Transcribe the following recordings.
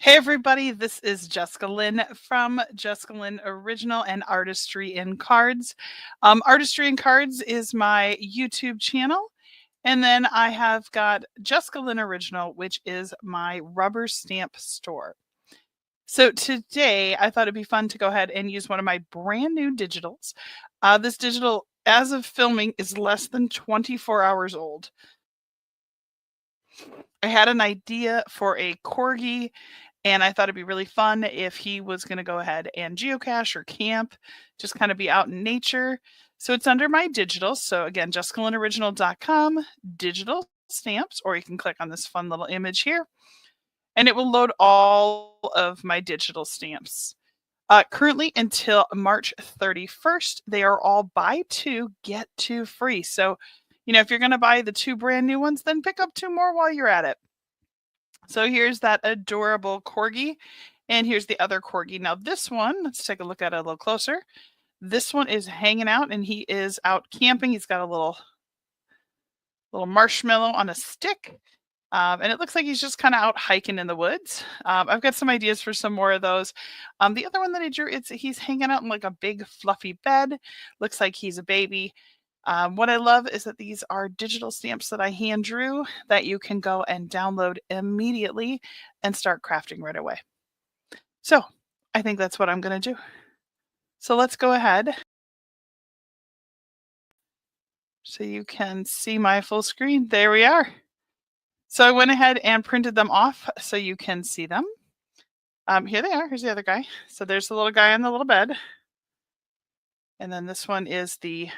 Hey everybody, this is Jessica Lynn from JessicaLynnOriginal and ArtistryInCards. ArtistryInCards is my YouTube channel. And then I have got JessicaLynnOriginal, which is my rubber stamp store. So today I thought it'd be fun to go ahead and use one of my brand new digitals. This digital, as of filming, is less than 24 hours old. I had an idea for a Corgi, and I thought it'd be really fun if he was going to go ahead and geocache or camp, just kind of be out in nature. So it's under my digital. So again, JessicaLynnOriginal.com, digital stamps, or you can click on this fun little image here, and it will load all of my digital stamps. Currently until March 31st, they are all buy two, get two free. So, if you're going to buy the two brand new ones, then pick up two more while you're at it. So here's that adorable Corgi, and here's the other Corgi. Now this one, let's take a look at it a little closer. This one is hanging out, and he is out camping. He's got a little marshmallow on a stick, and it looks like he's just kind of out hiking in the woods. I've got some ideas for some more of those. The other one that I drew, he's hanging out in like a big fluffy bed. Looks like he's a baby. What I love is that these are digital stamps that I hand drew that you can go and download immediately and start crafting right away. So I think that's what I'm going to do. So let's go ahead so you can see my full screen. There we are. So I went ahead and printed them off so you can see them. Here they are. Here's the other guy. So there's the little guy on the little bed. And then this one is the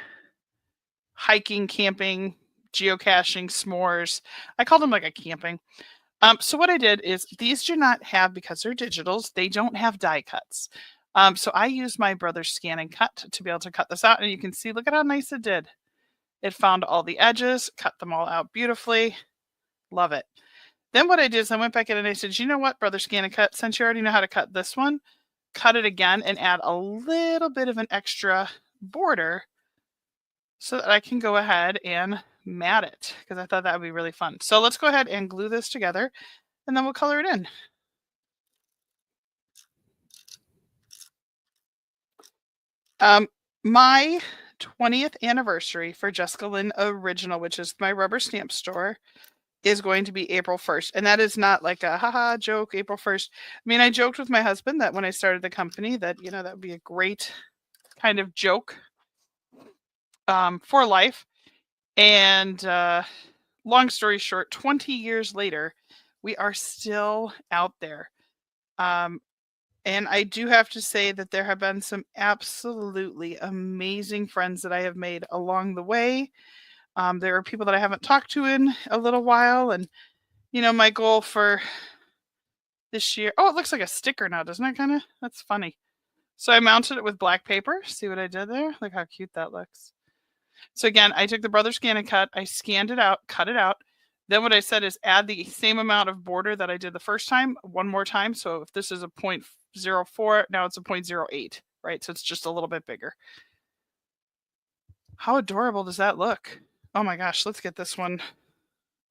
hiking, camping, geocaching, s'mores. I called them like a camping. So what I did is these do not have, because they're digitals, they don't have die cuts. So I used my brother's scan and cut to be able to cut this out. And you can see, look at how nice it did. It found all the edges, cut them all out beautifully. Love it. Then what I did is I went back in and I said, you know what, brother scan and cut, since you already know how to cut this one, cut it again and add a little bit of an extra border so that I can go ahead and mat it, because I thought that would be really fun. So let's go ahead and glue this together, and then we'll color it in. My 20th anniversary for JessicaLynnOriginal, which is my rubber stamp store, is going to be April 1st. And that is not like a haha joke, April 1st. I mean, I joked with my husband that when I started the company that, that would be a great kind of joke for life. And long story short, 20 years later, we are still out there. And I do have to say that there have been some absolutely amazing friends that I have made along the way. There are people that I haven't talked to in a little while. And, my goal for this year, oh, it looks like a sticker now, doesn't it? That's funny. So I mounted it with black paper. See what I did there? Look how cute that looks. So again, I took the brother scan and cut, I scanned it out, cut it out. Then what I said is add the same amount of border that I did the first time, one more time. So if this is a 0.04, now it's a 0.08, right? So it's just a little bit bigger. How adorable does that look? Oh my gosh, let's get this one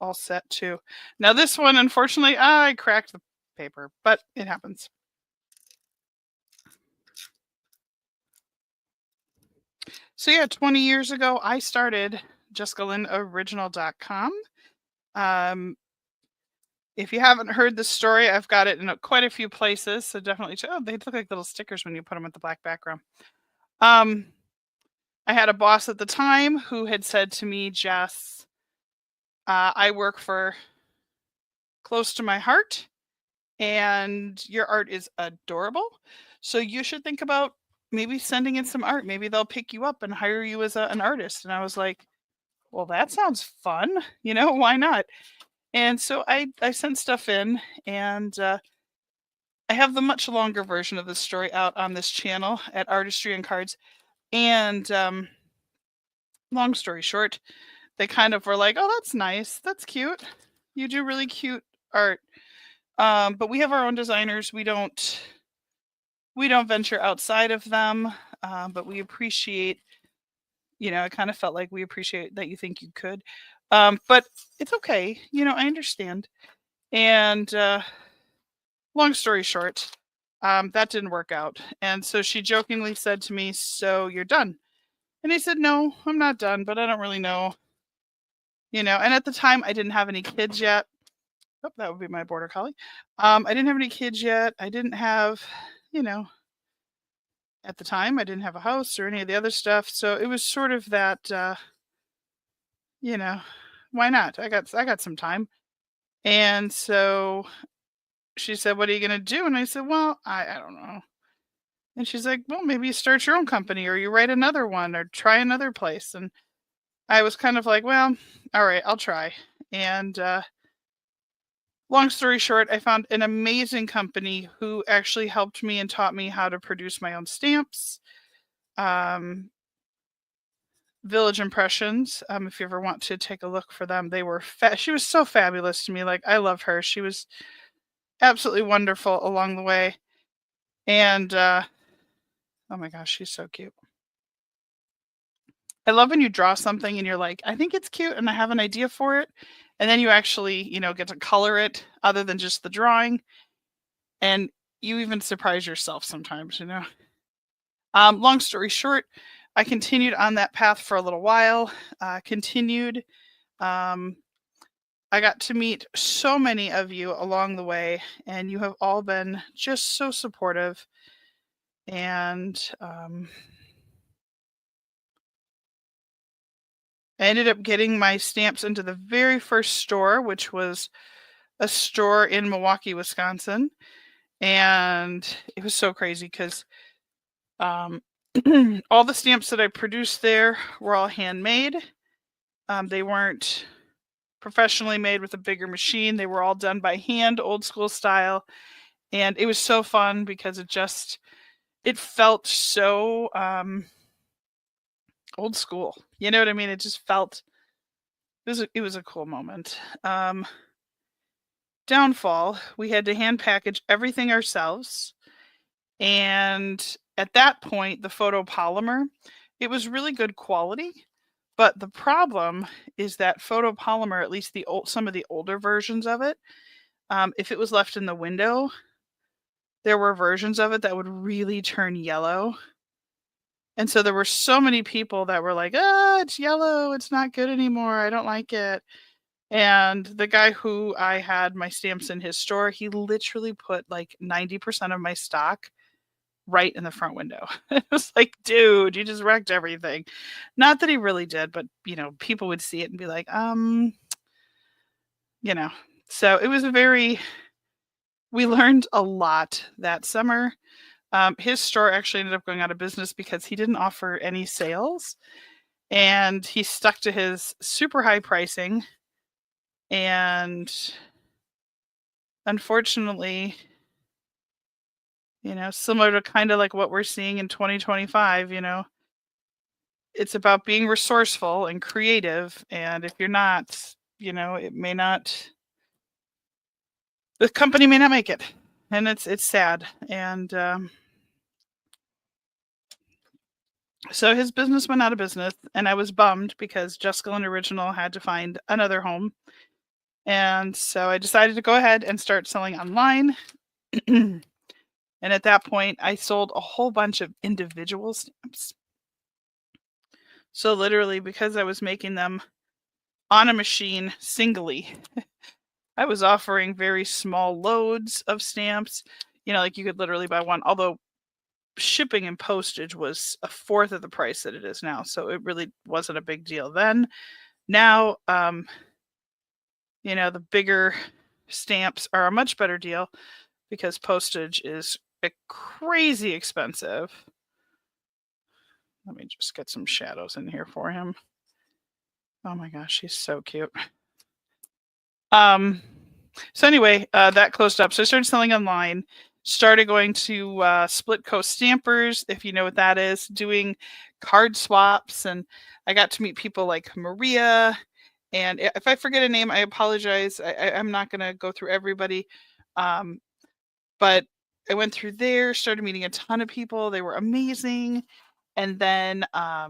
all set too. Now this one, unfortunately, I cracked the paper, but it happens. So yeah, 20 years ago, I started JessicaLynnOriginal.com. If you haven't heard the story, I've got it in quite a few places. So definitely, they look like little stickers when you put them with the black background. I had a boss at the time who had said to me, Jess, I work for close to my heart and your art is adorable. So you should think about maybe sending in some art. Maybe they'll pick you up and hire you as an artist. And I was like, well, that sounds fun. Why not? And so I sent stuff in, and I have the much longer version of the story out on this channel at ArtistryInCards. And long story short, they kind of were like, oh, that's nice. That's cute. You do really cute art. But we have our own designers. We don't venture outside of them, but we appreciate, I kind of felt like we appreciate that you think you could. But it's okay. I understand. And long story short, that didn't work out. And so she jokingly said to me, "So you're done?" And I said, "No, I'm not done, but I don't really know." And at the time I didn't have any kids yet. Oh, that would be my border collie. I didn't have any kids yet. I didn't have, you know, at the time I didn't have a house or any of the other stuff. So it was sort of that, you know, why not? I got some time. And so she said, "What are you gonna do?" And I said, "Well, I don't know." And she's like, "Well, maybe you start your own company or you write another one or try another place." And I was kind of like, "Well, all right, I'll try." And long story short, I found an amazing company who actually helped me and taught me how to produce my own stamps. Um, Village Impressions. If you ever want to take a look for them, they were she was so fabulous to me. Like, I love her. She was absolutely wonderful along the way. And oh my gosh, she's so cute. I love when you draw something and you're like, I think it's cute and I have an idea for it. And then you actually, get to color it other than just the drawing. And you even surprise yourself sometimes. Long story short, I continued on that path for a little while, continued. Um, I got to meet so many of you along the way, and you have all been just so supportive. And I ended up getting my stamps into the very first store, which was a store in Milwaukee, Wisconsin. And it was so crazy because all the stamps that I produced there were all handmade. They weren't professionally made with a bigger machine. They were all done by hand, old school style. And it was so fun because it felt so old school. You know what I mean? It just felt, it was a cool moment. Downfall, we had to hand package everything ourselves. And at that point, the photopolymer, it was really good quality. But the problem is that photopolymer, at least some of the older versions of it, if it was left in the window, there were versions of it that would really turn yellow. And so there were so many people that were like, it's yellow. It's not good anymore. I don't like it. And the guy who I had my stamps in his store, he literally put like 90% of my stock right in the front window. It was like, dude, you just wrecked everything. Not that he really did, but people would see it and be like, So it was we learned a lot that summer. His store actually ended up going out of business because he didn't offer any sales and he stuck to his super high pricing. And unfortunately, similar to kind of like what we're seeing in 2025, it's about being resourceful and creative. And if you're not, the company may not make it. And it's sad. And so his business went out of business, and I was bummed because JessicaLynnOriginal had to find another home. And so I decided to go ahead and start selling online. And at that point, I sold a whole bunch of individual stamps. So literally, because I was making them on a machine singly, I was offering very small loads of stamps. Like you could literally buy one, although shipping and postage was a fourth of the price that it is now. So it really wasn't a big deal then. Now, the bigger stamps are a much better deal because postage is crazy expensive. Let me just get some shadows in here for him. Oh my gosh, he's so cute. So anyway, that closed up. So I started selling online, started going to Split Coast Stampers, if you know what that is, doing card swaps. And I got to meet people like Maria. And if I forget a name, I apologize. I'm not going to go through everybody. But I went through there, started meeting a ton of people. They were amazing. And then I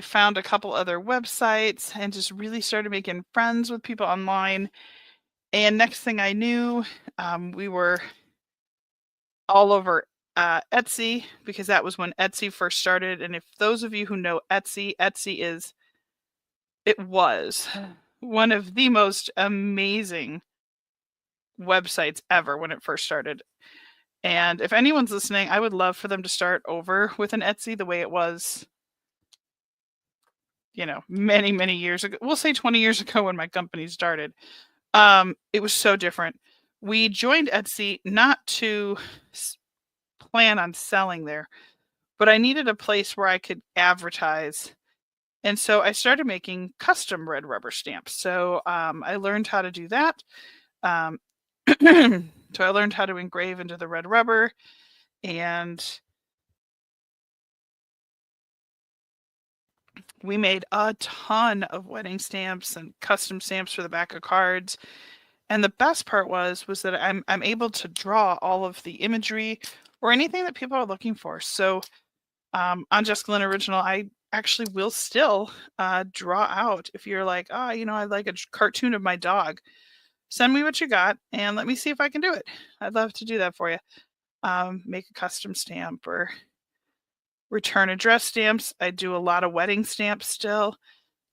found a couple other websites and just really started making friends with people online. And next thing I knew, we were all over Etsy, because that was when Etsy first started. And if those of you who know Etsy, it was one of the most amazing websites ever when it first started. And if anyone's listening, I would love for them to start over with an Etsy the way it was, many, many years ago. We'll say 20 years ago when my company started. It was so different. We joined Etsy not to plan on selling there, but I needed a place where I could advertise. And so I started making custom red rubber stamps. So I learned how to do that. So I learned how to engrave into the red rubber, and we made a ton of wedding stamps and custom stamps for the back of cards. And the best part was that I'm able to draw all of the imagery or anything that people are looking for. So on JessicaLynnOriginal, I actually will still draw out. If you're like, oh, I'd like a cartoon of my dog, send me what you got and let me see if I can do it. I'd love to do that for you. Make a custom stamp or return address stamps. I do a lot of wedding stamps still,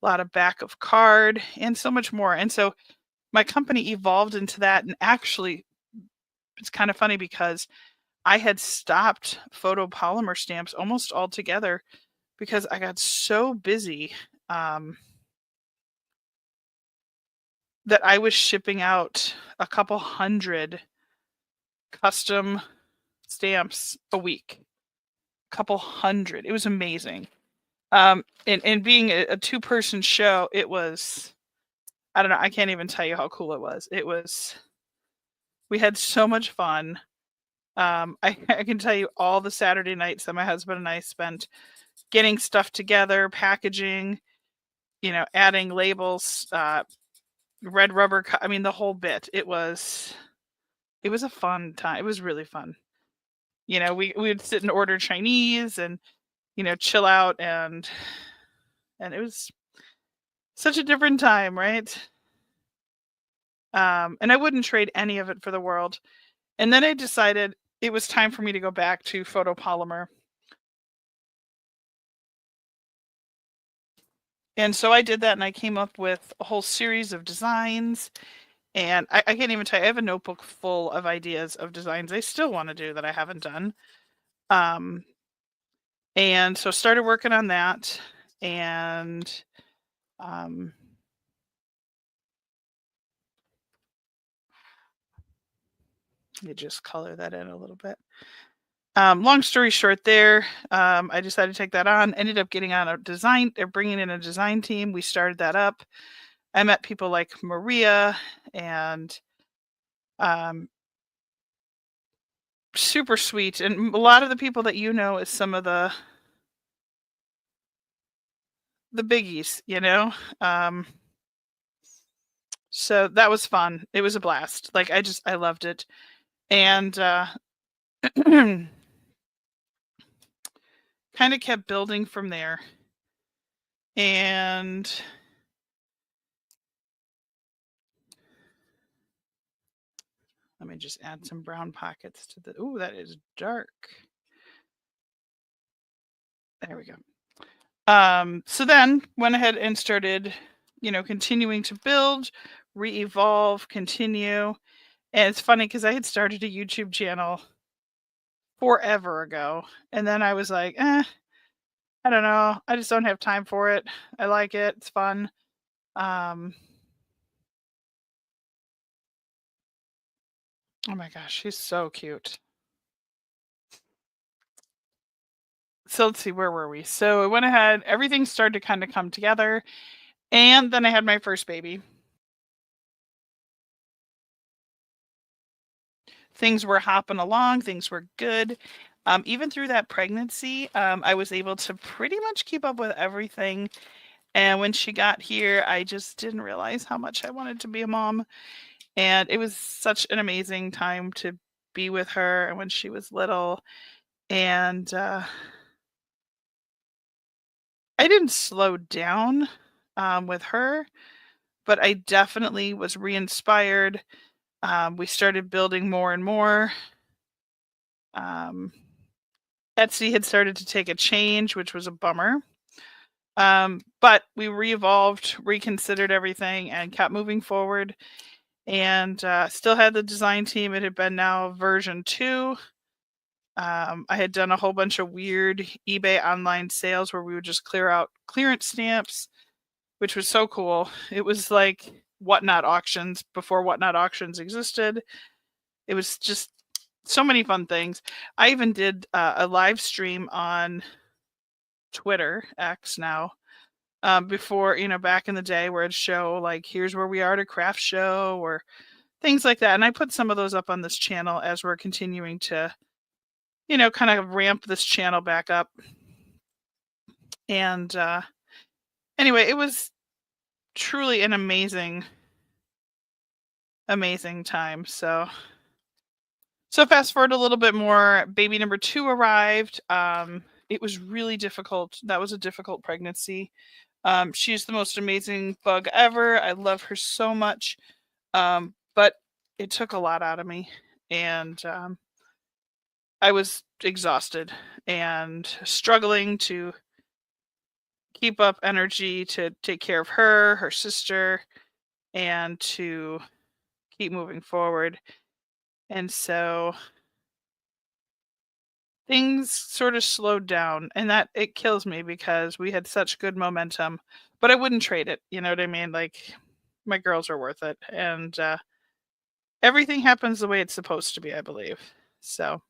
a lot of back of card, and so much more. And so my company evolved into that. And actually, it's kind of funny because I had stopped photopolymer stamps almost altogether because I got so busy that I was shipping out a couple hundred custom stamps a week. Couple hundred. It was amazing. And being a two-person show, it was, I don't know, I can't even tell you how cool it was. We had so much fun. I can tell you all the Saturday nights that my husband and I spent getting stuff together, packaging, adding labels, red rubber, the whole bit. It was a fun time. It was really fun. We would sit and order Chinese and, chill out, and it was such a different time, right? And I wouldn't trade any of it for the world. And then I decided it was time for me to go back to photopolymer. And so I did that, and I came up with a whole series of designs. And I can't even tell you, I have a notebook full of ideas of designs I still want to do that I haven't done. And so started working on that. And let me just color that in a little bit. Long story short there, I decided to take that on, ended up getting on bringing in a design team. We started that up. I met people like Maria and super sweet. And a lot of the people that is some of the biggies, so that was fun. It was a blast. Like, I loved it. And kind of kept building from there. And let me just add some brown pockets to the, ooh, that is dark. There we go. So then went ahead and started, continuing to build, re-evolve, continue. And it's funny because I had started a YouTube channel forever ago. And then I was like, I don't know. I just don't have time for it. I like it. It's fun. Oh my gosh, she's so cute. So let's see, where were we? So I went ahead, everything started to kind of come together. And then I had my first baby. Things were hopping along, things were good. Even through that pregnancy, I was able to pretty much keep up with everything. And when she got here, I just didn't realize how much I wanted to be a mom. And it was such an amazing time to be with her when she was little. And I didn't slow down with her, but I definitely was re-inspired. We started building more and more. Etsy had started to take a change, which was a bummer. But we re-evolved, reconsidered everything, and kept moving forward. And still had the design team. It had been now version 2. I had done a whole bunch of weird eBay online sales where we would just clear out clearance stamps, which was so cool. It was like Whatnot auctions before Whatnot auctions existed. It was just so many fun things. I even did a live stream on Twitter, X now, before, back in the day, where it'd show like, here's where we are at a craft show or things like that. And I put some of those up on this channel as we're continuing to, kind of ramp this channel back up. And anyway, it was truly an amazing time. So fast forward a little bit more, baby number 2 arrived. It was really difficult. That was a difficult pregnancy. She's the most amazing bug ever. I love her so much. But it took a lot out of me, and I was exhausted and struggling to keep up energy to take care of her sister, and to keep moving forward. And so things sort of slowed down, and that it kills me because we had such good momentum, but I wouldn't trade it. You know what I mean? Like, my girls are worth it. And everything happens the way it's supposed to be, I believe. So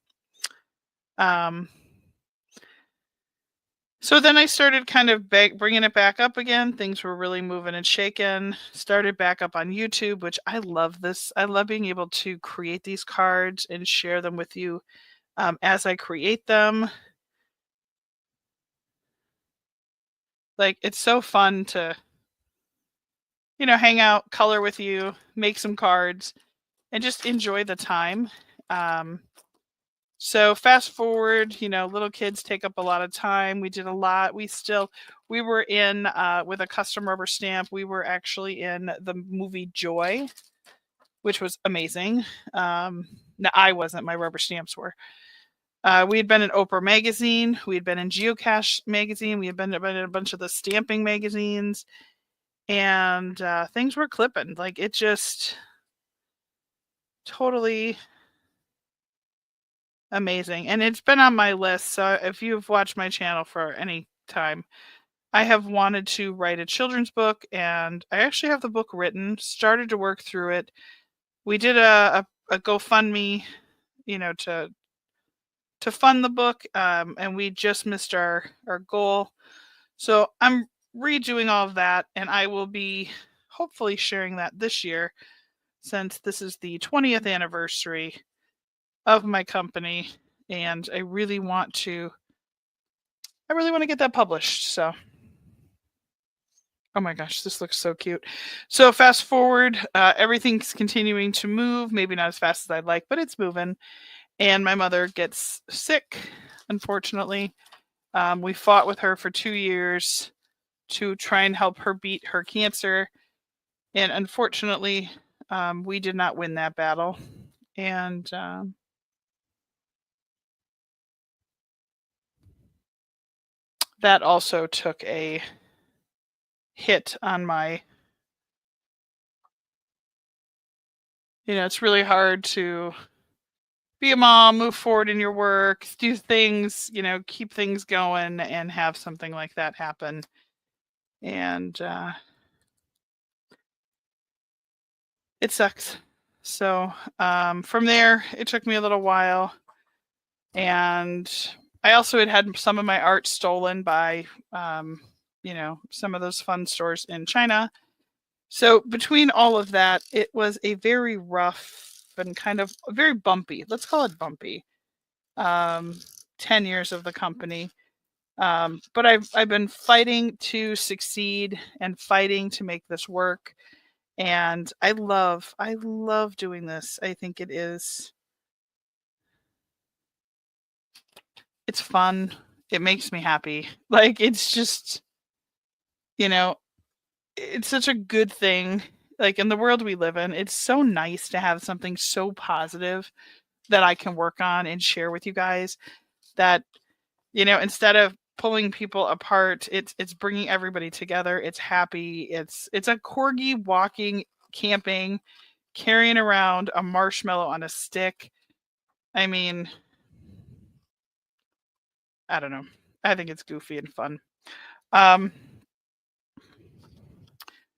then I started kind of bringing it back up again. Things were really moving and shaking. Started back up on YouTube, which I love this. I love being able to create these cards and share them with you as I create them. Like, it's so fun to, hang out, color with you, make some cards, and just enjoy the time. So fast forward, little kids take up a lot of time. We did a lot. We were in with a custom rubber stamp. We were actually in the movie Joy, which was amazing. No, I wasn't. My rubber stamps were. We had been in Oprah magazine. We had been in Geocache magazine. We had been in a bunch of the stamping magazines, and things were clipping. Like, it just totally amazing. And it's been on my list. So if you've watched my channel for any time, I have wanted to write a children's book, and I actually have the book written, started to work through it. We did a GoFundMe, to fund the book, and we just missed our goal. So I'm redoing all of that, and I will be hopefully sharing that this year, since this is the 20th anniversary of my company, and I really want to get that published. So, oh my gosh, this looks so cute. So fast forward, everything's continuing to move, maybe not as fast as I'd like, but it's moving. And my mother gets sick, unfortunately. We fought with her for 2 years to try and help her beat her cancer. And unfortunately, we did not win that battle. And that also took a hit on my, it's really hard to be a mom, move forward in your work, do things, keep things going, and have something like that happen. And it sucks. So from there, it took me a little while. And I also had some of my art stolen by, some of those fun stores in China. So between all of that, it was a very rough and kind of very bumpy, let's call it bumpy, 10 years of the company. But I've been fighting to succeed and fighting to make this work. And I love doing this. I think it's fun. It makes me happy. Like, it's just, it's such a good thing. Like in the world we live in, it's so nice to have something so positive that I can work on and share with you guys that, instead of pulling people apart, it's bringing everybody together. It's happy. It's a corgi walking, camping, carrying around a marshmallow on a stick. I mean, I don't know. I think it's goofy and fun. Um,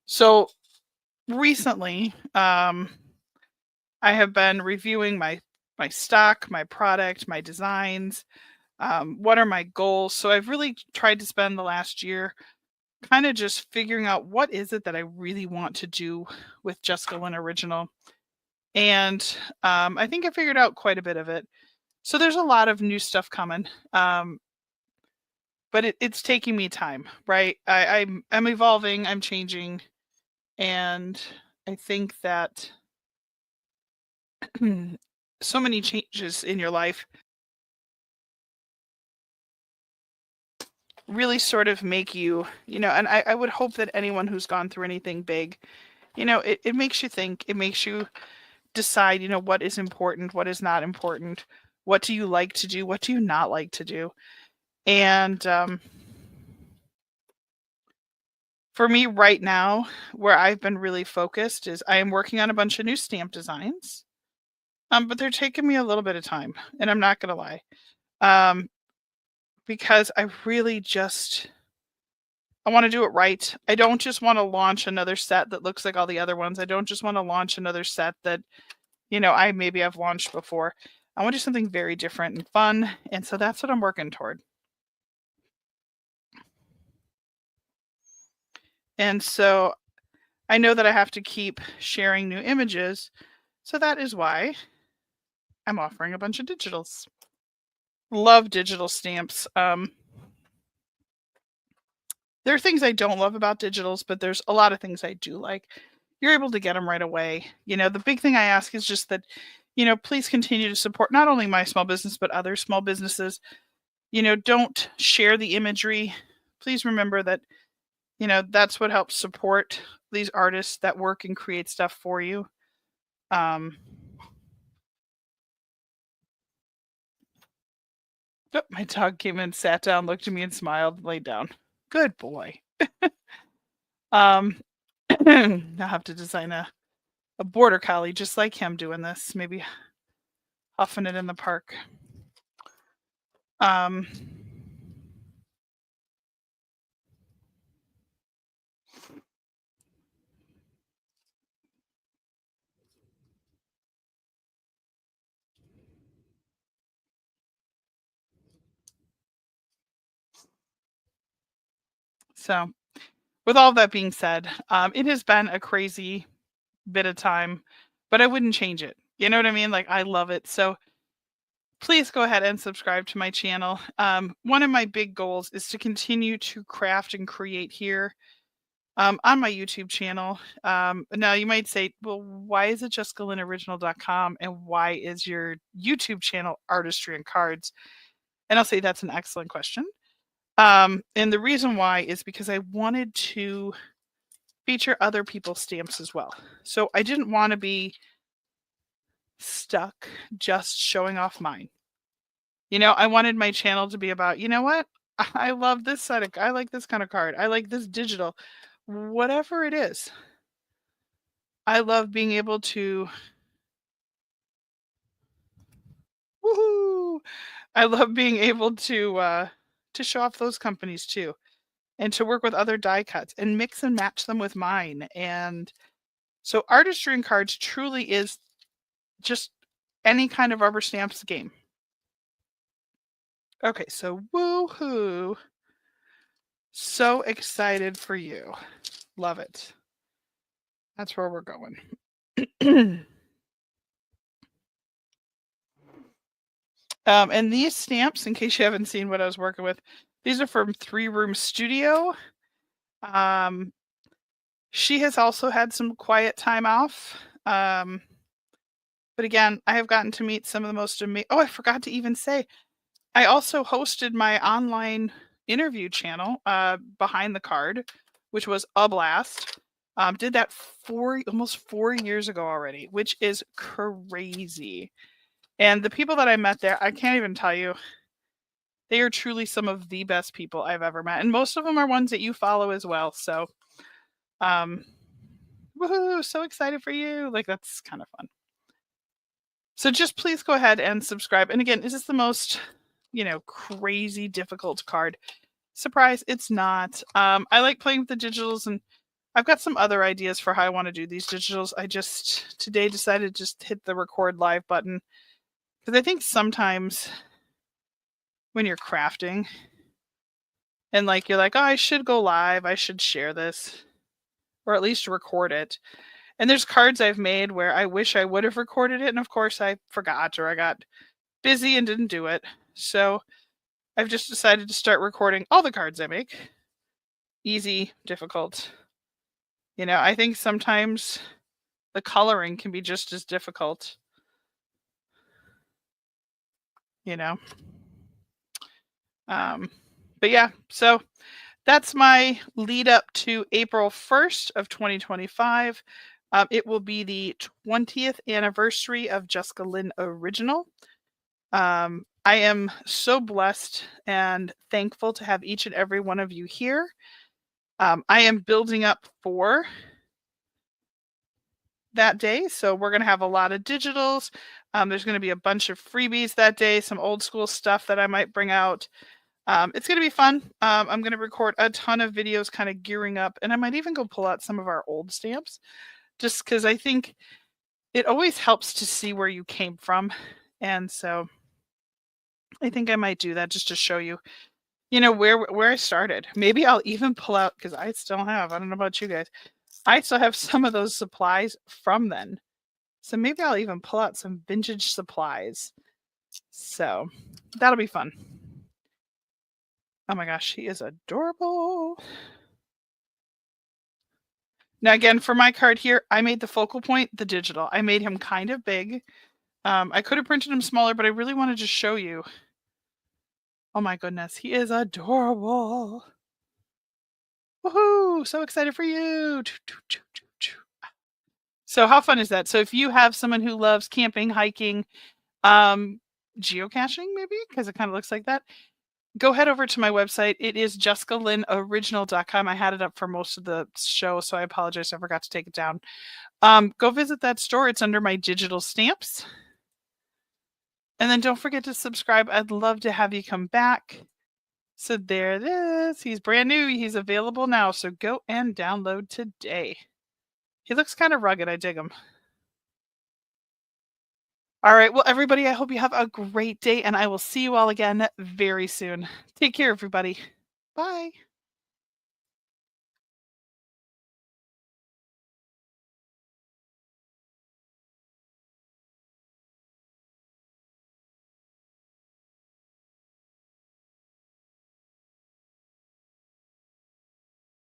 so recently, I have been reviewing my stock, my product, my designs. What are my goals? So I've really tried to spend the last year kind of just figuring out what is it that I really want to do with Jessica Lynn Original. And I think I figured out quite a bit of it. So there's a lot of new stuff coming. But it's taking me time, right? I'm evolving, I'm changing, and I think that so many changes in your life really sort of make you, and I would hope that anyone who's gone through anything big, it makes you think, it makes you decide, what is important, what is not important, what do you like to do, what do you not like to do. And for me right now, where I've been really focused is I am working on a bunch of new stamp designs. But they're taking me a little bit of time, and I'm not gonna lie. Because I really I want to do it right. I don't just want to launch another set that looks like all the other ones. I don't just want to launch another set that, I maybe have launched before. I want to do something very different and fun. And so that's what I'm working toward. And so I know that I have to keep sharing new images. So that is why I'm offering a bunch of digitals. Love digital stamps. There are things I don't love about digitals, but there's a lot of things I do like. You're able to get them right away. The big thing I ask is just that, please continue to support not only my small business, but other small businesses. Don't share the imagery. Please remember that, that's what helps support these artists that work and create stuff for you. Oh, my dog came in, sat down, looked at me and smiled, laid down. Good boy. I'll have to design a border collie just like him doing this, maybe huffing it in the park. So with all that being said, it has been a crazy bit of time, but I wouldn't change it. You know what I mean? Like, I love it. So please go ahead and subscribe to my channel. One of my big goals is to continue to craft and create here on my YouTube channel. Now you might say, well, why is it JessicaLynnOriginal.com and why is your YouTube channel ArtistryInCards? And I'll say that's an excellent question. And the reason why is because I wanted to feature other people's stamps as well. So I didn't want to be stuck just showing off mine. I wanted my channel to be about, you know what? I love this set of, I like this kind of card. I like this digital, whatever it is. I love being able to, woohoo! I love being able to show off those companies too, and to work with other die cuts and mix and match them with mine. And so ArtistryInCards truly is just any kind of rubber stamps game. Okay, so woohoo. So excited for you. Love it. That's where we're going. And these stamps, in case you haven't seen what I was working with, these are from 3 Room Studio. She has also had some quiet time off. But again, I have gotten to meet some of the most amazing. Oh, I forgot to even say, I also hosted my online interview channel, Behind the Card, which was a blast. Did that almost 4 years ago already, which is crazy. And the people that I met there, I can't even tell you. They are truly some of the best people I've ever met. And most of them are ones that you follow as well. So, woohoo, so excited for you. Like, that's kind of fun. So just please go ahead and subscribe. And again, is this the most, crazy difficult card? Surprise, it's not. I like playing with the digitals, and I've got some other ideas for how I want to do these digitals. I just today decided to just hit the record live button because I think sometimes when you're crafting and like you're like, oh, I should go live, I should share this, or at least record it. And there's cards I've made where I wish I would have recorded it, and of course I forgot or I got busy and didn't do it. So I've just decided to start recording all the cards I make. Easy, difficult. I think sometimes the coloring can be just as difficult. But yeah, so that's my lead up to April 1st of 2025. It will be the 20th anniversary of JessicaLynnOriginal. I am so blessed and thankful to have each and every one of you here. I am building up for that day, so we're going to have a lot of digitals. There's going to be a bunch of freebies that day, some old school stuff that I might bring out. It's going to be fun. I'm going to record a ton of videos kind of gearing up, and I might even go pull out some of our old stamps just because I think it always helps to see where you came from. And so I think I might do that just to show you, where I started. Maybe I'll even pull out, because I still have, I don't know about you guys, I still have some of those supplies from then. So maybe I'll even pull out some vintage supplies. So that'll be fun. Oh my gosh, he is adorable. Now again, for my card here, I made the focal point, the digital. I made him kind of big. I could have printed him smaller, but I really wanted to show you. Oh my goodness, he is adorable. Woohoo! So excited for you. So how fun is that? So if you have someone who loves camping, hiking, geocaching maybe, because it kind of looks like that, go head over to my website. It is JessicaLynnOriginal.com. I had it up for most of the show, so I apologize. I forgot to take it down. Go visit that store. It's under my digital stamps. And then don't forget to subscribe. I'd love to have you come back. So there it is. He's brand new. He's available now. So go and download today. He looks kind of rugged. I dig him. All right. Well, everybody, I hope you have a great day, and I will see you all again very soon. Take care, everybody. Bye.